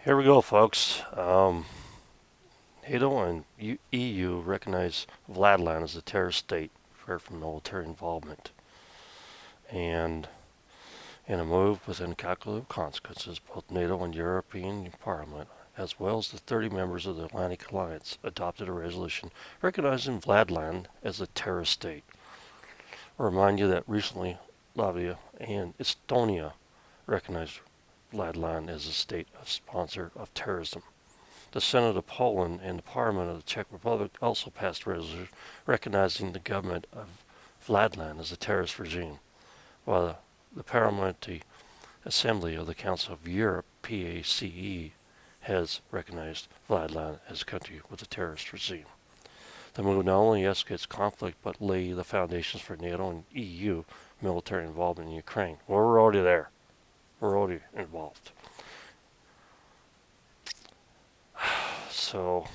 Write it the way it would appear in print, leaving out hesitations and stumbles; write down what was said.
Here we go, folks. NATO and EU recognize Vladland as a terrorist state free from military involvement. And in a move with incalculable consequences, both NATO and European Parliament, as well as the 30 members of the Atlantic Alliance, adopted a resolution recognizing Vladland as a terrorist state. I'll remind you that recently Latvia and Estonia recognized Vladland as a state sponsor of terrorism. The Senate of Poland and the Parliament of the Czech Republic also passed a resolution recognizing the government of Vladland as a terrorist regime, while the Parliamentary Assembly of the Council of Europe, PACE, has recognized Vladland as a country with a terrorist regime. The move not only escalates conflict but lay the foundations for NATO and EU military involvement in Ukraine. Well, we're already there. We're already involved. So